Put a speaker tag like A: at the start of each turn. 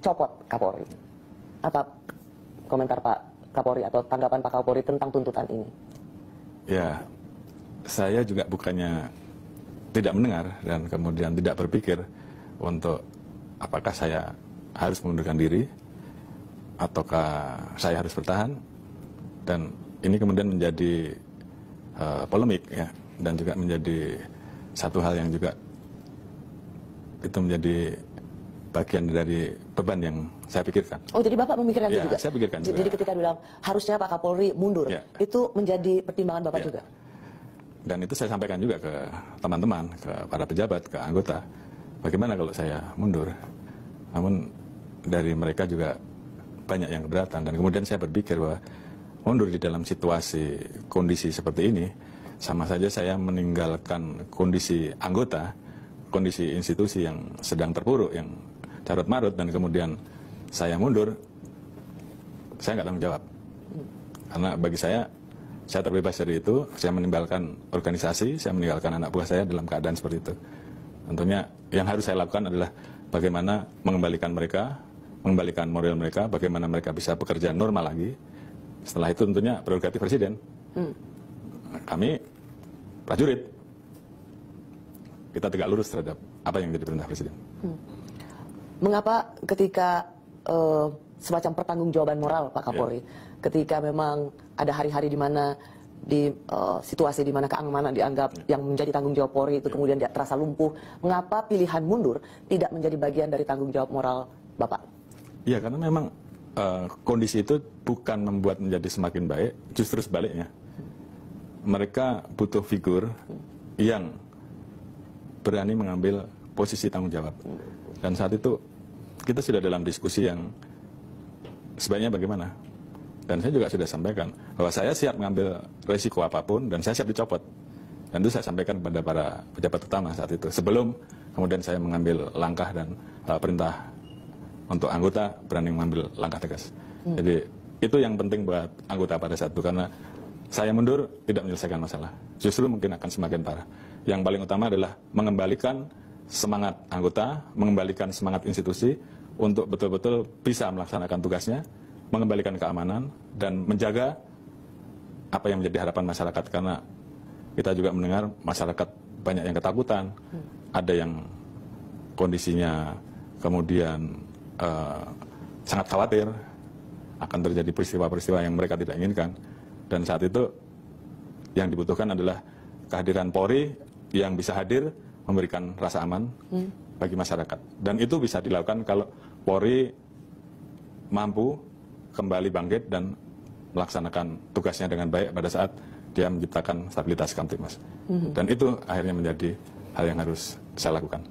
A: dicopot Kapolri. Apa komentar Pak Kapolri atau tanggapan Pak Kapolri tentang tuntutan ini?
B: Ya, saya juga bukannya tidak mendengar dan kemudian tidak berpikir untuk apakah saya harus mengundurkan diri ataukah saya harus bertahan, dan ini kemudian menjadi polemik ya, dan juga menjadi satu hal yang juga itu menjadi bagian dari beban yang saya pikirkan.
A: Oh, jadi Bapak memikirkan
B: ya,
A: itu juga?
B: Saya pikirkan juga.
A: Jadi ketika bilang harusnya Pak Kapolri mundur,
B: ya,
A: itu menjadi pertimbangan Bapak juga?
B: Dan itu saya sampaikan juga ke teman-teman, ke para pejabat, ke anggota. Bagaimana kalau saya mundur? Namun dari mereka juga banyak yang keberatan. Dan kemudian saya berpikir bahwa mundur di dalam situasi kondisi seperti ini, sama saja saya meninggalkan kondisi anggota, kondisi institusi yang sedang terpuruk, yang carut marut, dan kemudian saya mundur, saya nggak tanggung jawab. Karena bagi saya terbebas dari itu, saya meninggalkan organisasi, saya meninggalkan anak buah saya dalam keadaan seperti itu. Tentunya yang harus saya lakukan adalah bagaimana mengembalikan mereka, mengembalikan moral mereka, bagaimana mereka bisa bekerja normal lagi. Setelah itu tentunya prerogatif presiden. Kami prajurit, kita tegak lurus terhadap apa yang menjadi perintah presiden.
A: Mengapa ketika semacam pertanggungjawaban moral Pak Kapolri, ketika memang ada hari-hari di mana di situasi di mana keamanan dianggap yang menjadi tanggung jawab Polri itu kemudian terasa lumpuh, mengapa pilihan mundur tidak menjadi bagian dari tanggung jawab moral Bapak?
B: Iya, karena memang kondisi itu bukan membuat menjadi semakin baik, justru sebaliknya. Mereka butuh figur yang berani mengambil posisi tanggung jawab. Dan saat itu kita sudah dalam diskusi yang sebaiknya bagaimana. Dan saya juga sudah sampaikan bahwa saya siap mengambil resiko apapun dan saya siap dicopot. Dan itu saya sampaikan kepada para pejabat utama saat itu. Sebelum kemudian saya mengambil langkah dan perintah untuk anggota berani mengambil langkah tegas. Jadi itu yang penting buat anggota pada saat itu, karena saya mundur tidak menyelesaikan masalah. Justru mungkin akan semakin parah. Yang paling utama adalah mengembalikan semangat anggota, mengembalikan semangat institusi untuk betul-betul bisa melaksanakan tugasnya, mengembalikan keamanan, dan menjaga apa yang menjadi harapan masyarakat. Karena kita juga mendengar masyarakat banyak yang ketakutan, ada yang kondisinya kemudian sangat khawatir akan terjadi peristiwa-peristiwa yang mereka tidak inginkan. Dan saat itu yang dibutuhkan adalah kehadiran Polri yang bisa hadir memberikan rasa aman bagi masyarakat. Dan itu bisa dilakukan kalau Polri mampu kembali bangkit dan melaksanakan tugasnya dengan baik pada saat dia menciptakan stabilitas Kamtipmas. Dan itu akhirnya menjadi hal yang harus saya lakukan.